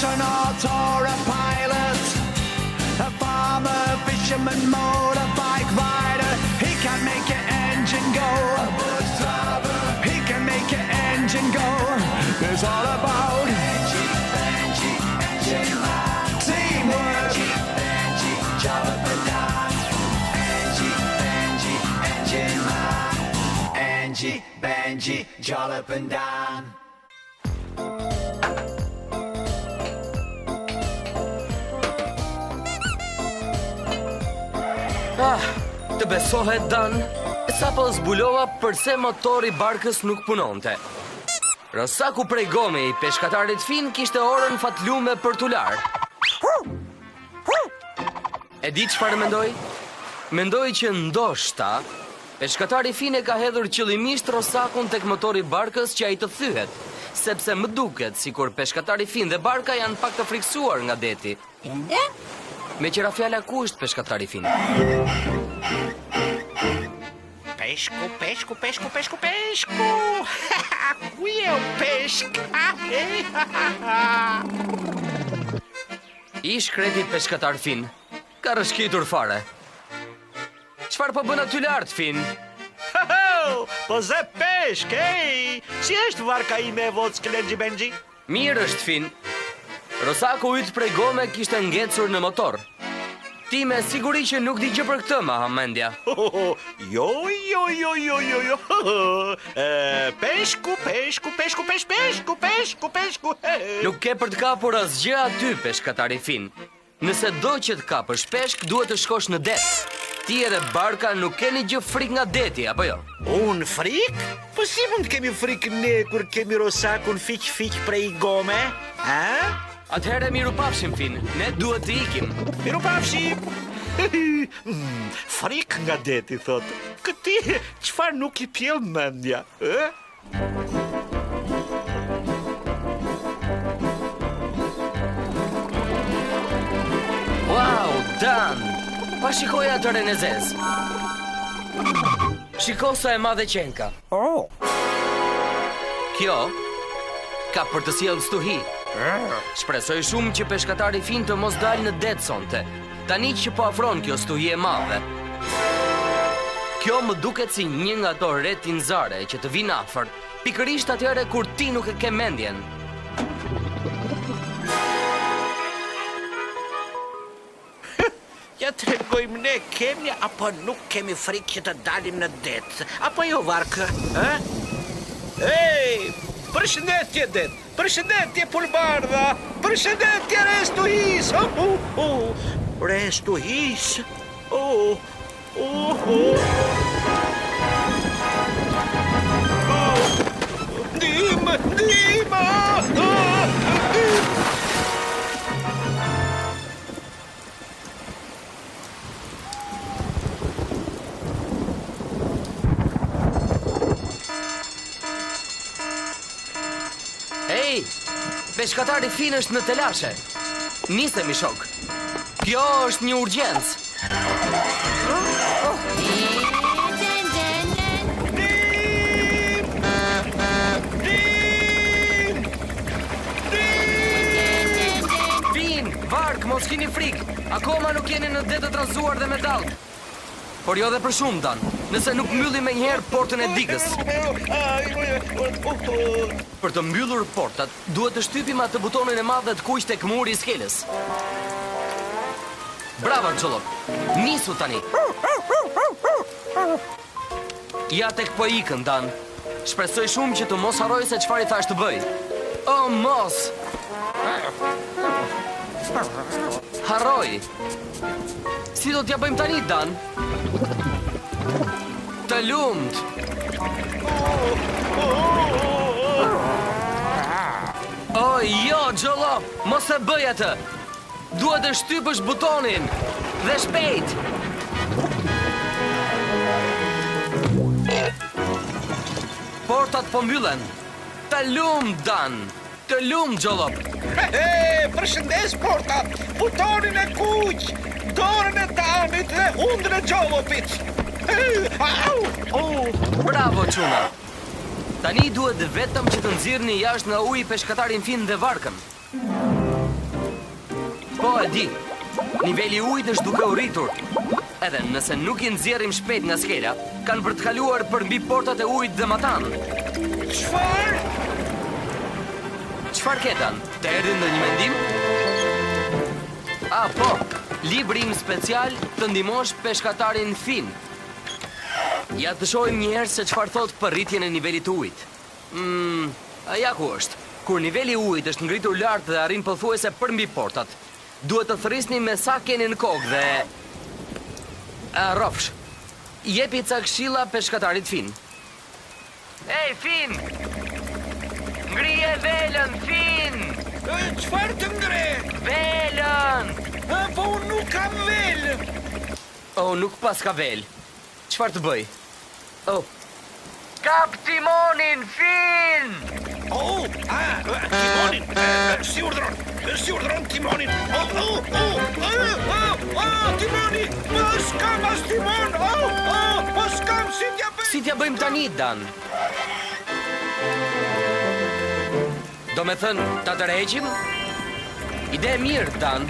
astronaut or a pilot, a farmer, fisherman, motorbike rider. He can make your engine go. A bus driver. He can make your engine go. It's all about Benji, engine man. Teamwork. Benji, Jollop and Dan. Benji, engine man. Benji, Jollop and Dan. Të besohet, Dan, sa po zbulova përse motori barkës nuk punonte. Rosaku prej Gome i peshkatarit fin kishte orën fatlume për t'u larë. E di çfarë mendoj? Mendoj që ndoshta peshkatari fin e ka hedhur qëllimisht Rosakun tek motori barkës që ai të thyhet, sepse më duket sikur peshkatari fin dhe barka janë pak të friksuar nga deti. Me qëra fjala ku është peshkatari fin? Peshku, peshku, peshku, peshku, peshku. Ku je o peshk? Ish kreti peshkatar fin. Ka rëshkitur fare. Çfarë po bën aty lart, Fin? Po ze peshk, ej! Si është varka ime e voc Klenxhi Benxhi? Mirë është, Fin. Rosaku yt prej Gome kishte ngecur në motor. Ti me siguri që nuk di gjë për këtë, ma hamendja. Jo. Peshku, peshku, peshku, peshku, peshku, peshku. Nuk ke për të kapur asgjë aty, peshkatari fin. Nëse do që të kapësh peshk, duhet të shkosh në det. Ti edhe barka nuk keni gjë frik nga deti, apo jo? Unë frik? Po si mund kemi frik ne kur kemi Rosakun fiq prej Gome? Atëherë miru pafshim, Fin. Ne duhet të ikim. Miru pafshim! Frik nga deti, thot. Këti, qfar nuk i pjell mendja, Wow, Dan! Pa shikoj atë e zez. Shiko sa e madhe qenka. Kjo ka për të sjellë stuhi. Shpresoj shumë që peshkatari fin të mos dalë në det sonte. Tani që po afron kjo stuhi e madhe. Kjo më duket si një nga ato retinzare që të vinë afër, pikërisht atyre kur ti nuk e ke mendjen. Ja tregojmë ne, kemi apo nuk kemi frikë që të dalim në det? Apo jo, varkë? Ej, përshëndetje det, përshëndetje pulbardha, përshëndetje restuhis. Restuhis? Ndihmë! Ej, peshkatari fin është në telashe. Nisemi, shok. Kjo është një urgjencë. Fin, vark, mos kini frik. Akoma nuk jeni në det të trazuar dhe me dallë. Por jo dhe për shumë, Dan. Nëse nuk mbylli me njëherë portën e digës. Për të mbyllur portat, duhet të shtypim atë butonin e madh të kuq tek muri i skelës. Bravo, Xollop. Nisu tani. Ja tek po ikën, Dan. Shpresoj shumë që të mos harroj se çfarë i thash të bëj. O, mos! Harroj. Si do t'ja bëjmë tani, Dan? Të lumt. O, jo, Xollop, mos e bëj atë. Duhet të shtypësh butonin. Dhe shpejt. Portat po mbyllen. Të lumt, Dan. Të lumt, Xollop. Përshëndes portat, butonin e kuq, dorën e Danit dhe hundën e Xollopit. Bravo, Çuna. Tani duhet vetëm që të nxirrni jashtë nga uji peshkatarin fin dhe varkën. Po e di, niveli ujit është duke u rritur. Edhe nëse nuk i nxjerrim shpejt nga skela, kanë për të kaluar për mbi portat e ujit dhe matan. Çfarë? Çfarë ketan? Të erdhi ndonjë mendim? Po, libri im special të ndihmosh peshkatarin Fin. Ja të shohim një herë se çfarë thot për rritjen e nivelit të ujit. Ja ku është. Kur niveli i ujit është ngritur lart dhe arrin pothuajse për mbi portat, duhet të thërrisni me sa keni në kokë dhe rrofsh. Jepi ca këshilla peshkatarit Fin. Ej, Fin! Ngrije velën, Fin! Çfarë të ngre? Velën! Po unë nuk kam vel. Nuk pas ka vel. Çfarë të bëj? Kap timonin, Fin! Timonin! Si urdhron timonin! Timoni! S'kam as timon! S'kam si t'ja bëj! Si t'ja bëjmë tani, Dan? Do me thënë, ta tërheqim? Ide e mirë, Dan.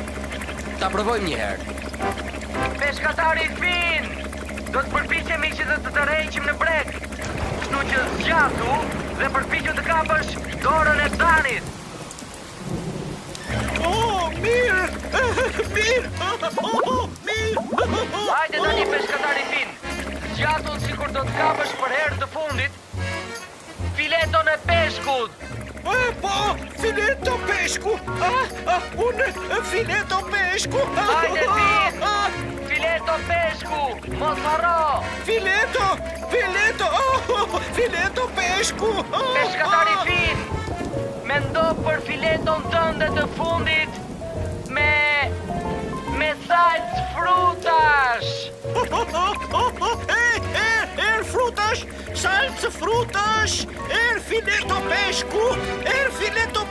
Ta provojmë një herë. Peshkatari Fin! Do të përpiqemi që të tërheqim në breg. Kështu që zgjatu dhe përpiqu të kapësh dorën e Danit. Mirë! Mirë! Hajde tani, peshkatari Fin. Zgjatu sikur do të kapësh për herë të fundit fileton e peshkut. Po, fileto peshku! Unë fileto peshku! Hajde, Fin! Fileto peshku! Mos harro! Fileto peshku! Peshkatari Fin! Mendo për fileton tënde të fundit me salc frutash! Frutash! Salc frutash! Fileto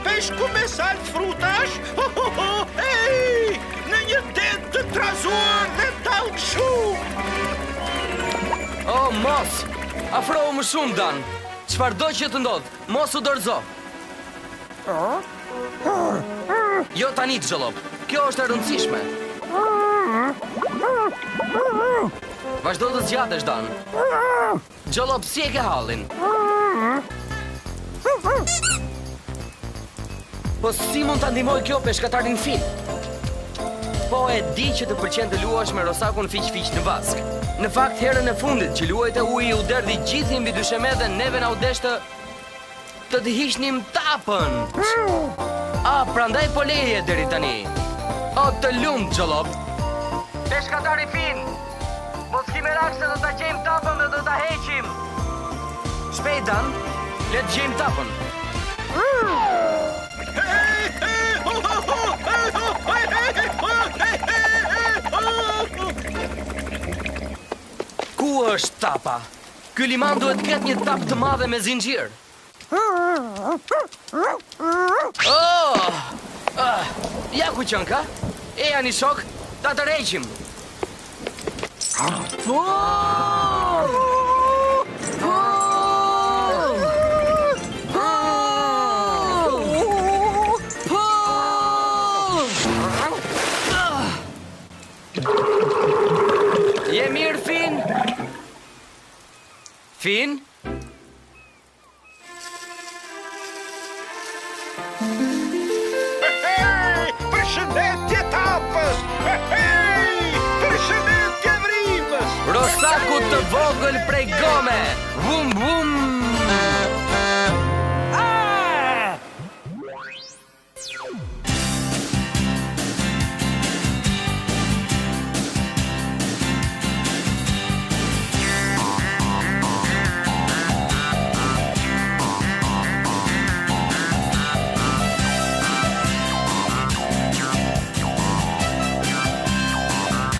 peshku me salc frutash! Në një det të trazuar dhe talk shumë! Mos! Afrohu më shumë, Dan! Çfarë do që të ndodh, mos u dorëzo! Jo tani, Xhollop. Kjo është e rëndësishme. Vazhdo të zgjatesh, Dan. Xhollop, si e ke hallin? Po si mund ta ndihmoj kjo peshkatarin Fin? Po e di që të pëlqen të luash me rosakun fiq-fiq në vask. Në fakt, herën e fundit që luajte uji u derdhi gjithë mbi dysheme dhe neve na u desh të të hiqnim tapën. Prandaj po leje deri tani. Të lumt, Xhollop. Peshkatari Fin, mos ki merak se do ta gjejmë tapën dhe do ta heqim. Shpejt, Dan, le të gjejmë tapën. Ku është tapa? Ky liman duhet të ketë një tapë të madhe me zinxhir. Ja ku qënë ka? Eja një shok, ta të rejqim. Je mirë, Fin? Fin? Përshëndetje tapës! Përshëndetje vrimës! Rosaku të vogël prej gome! Vum, vum!